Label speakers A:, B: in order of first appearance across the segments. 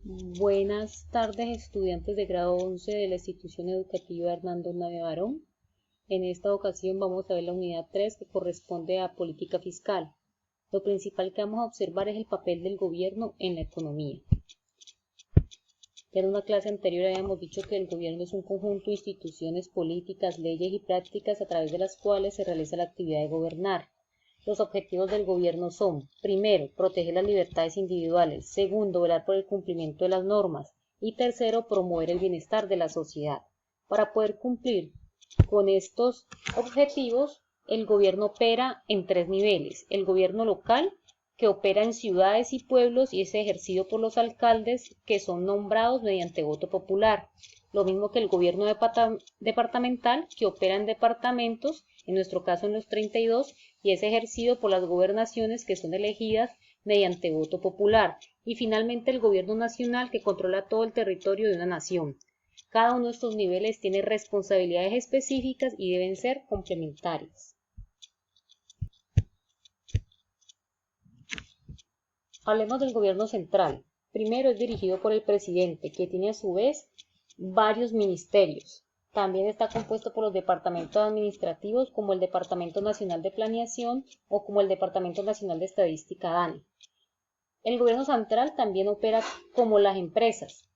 A: Buenas tardes, estudiantes de grado 11 de la institución educativa Hernando Navia Barón. En esta ocasión vamos a ver la unidad 3 que corresponde a política fiscal. Lo principal que vamos a observar es el papel del gobierno en la economía. Ya en una clase anterior habíamos dicho que el gobierno es un conjunto de instituciones políticas, leyes y prácticas a través de las cuales se realiza la actividad de gobernar. Los objetivos del gobierno son, primero, proteger las libertades individuales, segundo, velar por el cumplimiento de las normas y tercero, promover el bienestar de la sociedad. Para poder cumplir con estos objetivos, el gobierno opera en tres niveles: el gobierno local, que opera en ciudades y pueblos y es ejercido por los alcaldes, que son nombrados mediante voto popular. Lo mismo que el gobierno departamental, que opera en departamentos, en nuestro caso en los 32, y es ejercido por las gobernaciones, que son elegidas mediante voto popular. Y finalmente el gobierno nacional, que controla todo el territorio de una nación. Cada uno de estos niveles tiene responsabilidades específicas y deben ser complementarias. Hablemos del gobierno central. Primero es dirigido por el presidente, que tiene a su vez varios ministerios. También está compuesto por los departamentos administrativos, como el Departamento Nacional de Planeación o como el Departamento Nacional de Estadística DANE. El gobierno central también opera como las empresas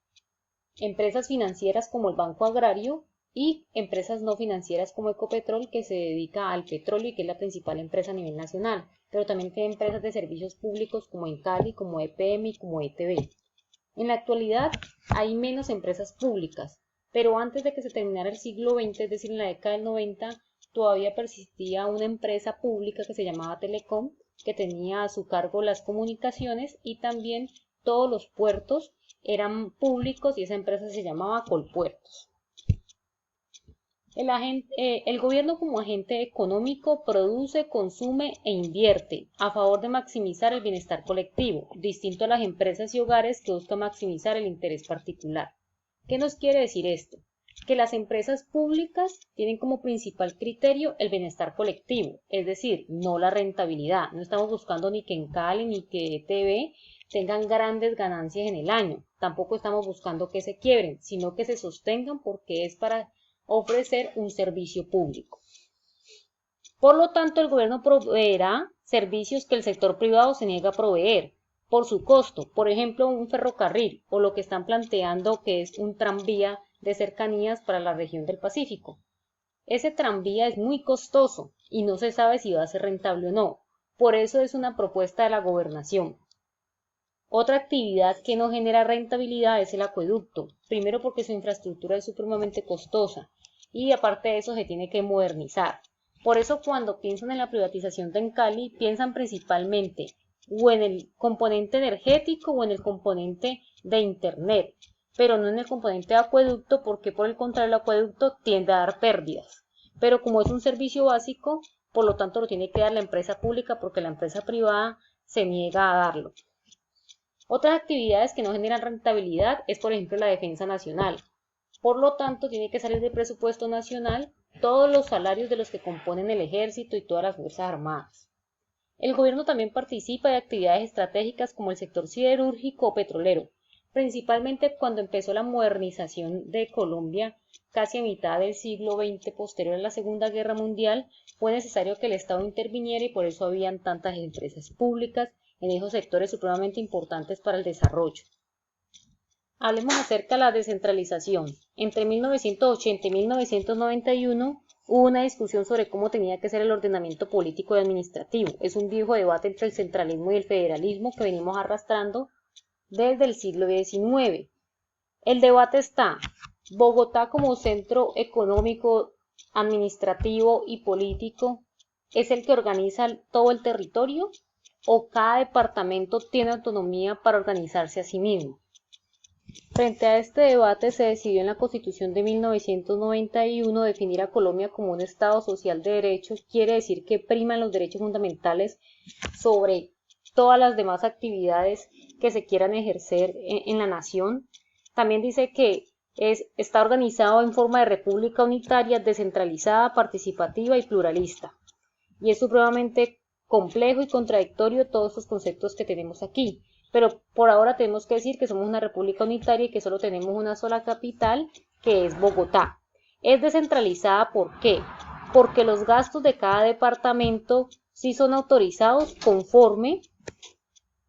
A: financieras como el Banco Agrario y empresas no financieras como Ecopetrol, que se dedica al petróleo y que es la principal empresa a nivel nacional, pero también tiene empresas de servicios públicos como Encali, como EPM y como ETB. En la actualidad hay menos empresas públicas, pero antes de que se terminara el siglo XX, es decir, en la década del 90, todavía persistía una empresa pública que se llamaba Telecom, que tenía a su cargo las comunicaciones y también todos los puertos eran públicos y esa empresa se llamaba Colpuertos. El gobierno como agente económico produce, consume e invierte a favor de maximizar el bienestar colectivo, distinto a las empresas y hogares que buscan maximizar el interés particular. ¿Qué nos quiere decir esto? Que las empresas públicas tienen como principal criterio el bienestar colectivo, es decir, no la rentabilidad. No estamos buscando ni que Encali ni que ETB tengan grandes ganancias en el año. Tampoco estamos buscando que se quiebren, sino que se sostengan porque es para ofrecer un servicio público. Por lo tanto, el gobierno proveerá servicios que el sector privado se niega a proveer por su costo, por ejemplo, un ferrocarril o lo que están planteando que es un tranvía de cercanías para la región del Pacífico. Ese tranvía es muy costoso y no se sabe si va a ser rentable o no. Por eso es una propuesta de la gobernación. Otra actividad que no genera rentabilidad es el acueducto, primero porque su infraestructura es supremamente costosa y aparte de eso se tiene que modernizar. Por eso cuando piensan en la privatización de Encali, piensan principalmente o en el componente energético o en el componente de internet, pero no en el componente de acueducto, porque por el contrario el acueducto tiende a dar pérdidas. Pero como es un servicio básico, por lo tanto lo tiene que dar la empresa pública porque la empresa privada se niega a darlo. Otras actividades que no generan rentabilidad es, por ejemplo, la defensa nacional. Por lo tanto, tiene que salir del presupuesto nacional todos los salarios de los que componen el ejército y todas las fuerzas armadas. El gobierno también participa de actividades estratégicas como el sector siderúrgico o petrolero, principalmente cuando empezó la modernización de Colombia, casi a mitad del siglo XX, posterior a la Segunda Guerra Mundial, fue necesario que el Estado interviniera y por eso habían tantas empresas públicas en esos sectores supremamente importantes para el desarrollo. Hablemos acerca de la descentralización. Entre 1980 y 1991 hubo una discusión sobre cómo tenía que ser el ordenamiento político y administrativo. Es un viejo debate entre el centralismo y el federalismo que venimos arrastrando desde el siglo XIX. El debate está: Bogotá como centro económico, administrativo y político es el que organiza todo el territorio, o cada departamento tiene autonomía para organizarse a sí mismo. Frente a este debate se decidió en la Constitución de 1991 definir a Colombia como un Estado social de derechos. Quiere decir que priman los derechos fundamentales sobre todas las demás actividades que se quieran ejercer en la nación. También dice que está organizado en forma de república unitaria, descentralizada, participativa y pluralista. Y es supremamente complejo y contradictorio todos estos conceptos que tenemos aquí. Pero por ahora tenemos que decir que somos una república unitaria y que solo tenemos una sola capital, que es Bogotá. Es descentralizada, ¿por qué? Porque los gastos de cada departamento sí son autorizados conforme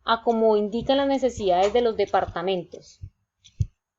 A: a como indican las necesidades de los departamentos.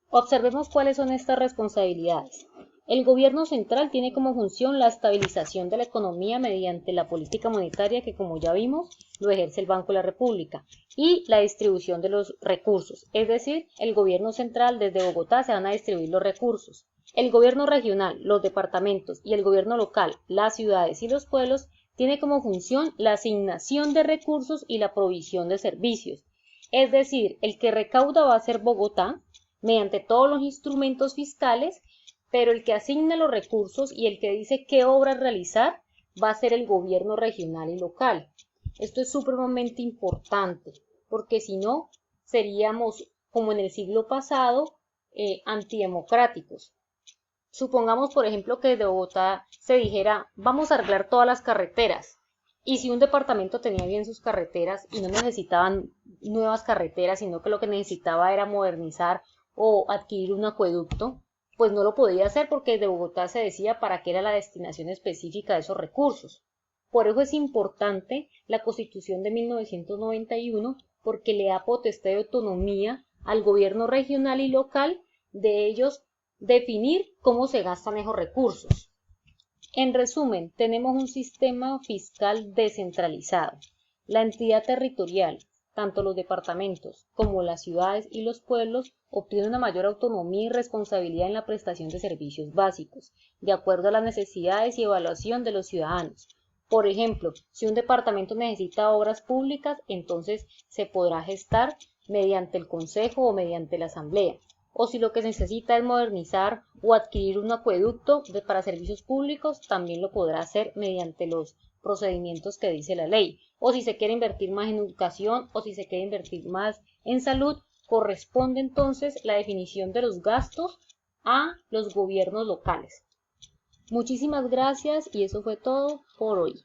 A: Observemos cuáles son estas responsabilidades. El gobierno central tiene como función la estabilización de la economía mediante la política monetaria que, como ya vimos, lo ejerce el Banco de la República, y la distribución de los recursos, es decir, el gobierno central desde Bogotá se van a distribuir los recursos. El gobierno regional, los departamentos, y el gobierno local, las ciudades y los pueblos, tiene como función la asignación de recursos y la provisión de servicios. Es decir, el que recauda va a ser Bogotá mediante todos los instrumentos fiscales, pero el que asigna los recursos y el que dice qué obras realizar va a ser el gobierno regional y local. Esto es supremamente importante, porque si no, seríamos, como en el siglo pasado, antidemocráticos. Supongamos, por ejemplo, que desde Bogotá se dijera, vamos a arreglar todas las carreteras. Y si un departamento tenía bien sus carreteras y no necesitaban nuevas carreteras, sino que lo que necesitaba era modernizar o adquirir un acueducto, pues no lo podía hacer porque desde Bogotá se decía para qué era la destinación específica de esos recursos. Por eso es importante la Constitución de 1991, porque le da potestad de autonomía al gobierno regional y local de ellos definir cómo se gastan esos recursos. En resumen, tenemos un sistema fiscal descentralizado. La entidad territorial, tanto los departamentos como las ciudades y los pueblos, obtienen una mayor autonomía y responsabilidad en la prestación de servicios básicos, de acuerdo a las necesidades y evaluación de los ciudadanos. Por ejemplo, si un departamento necesita obras públicas, entonces se podrá gestar mediante el consejo o mediante la asamblea. O si lo que se necesita es modernizar o adquirir un acueducto para servicios públicos, también lo podrá hacer mediante los procedimientos que dice la ley. O si se quiere invertir más en educación o si se quiere invertir más en salud, corresponde entonces la definición de los gastos a los gobiernos locales. Muchísimas gracias y eso fue todo por hoy.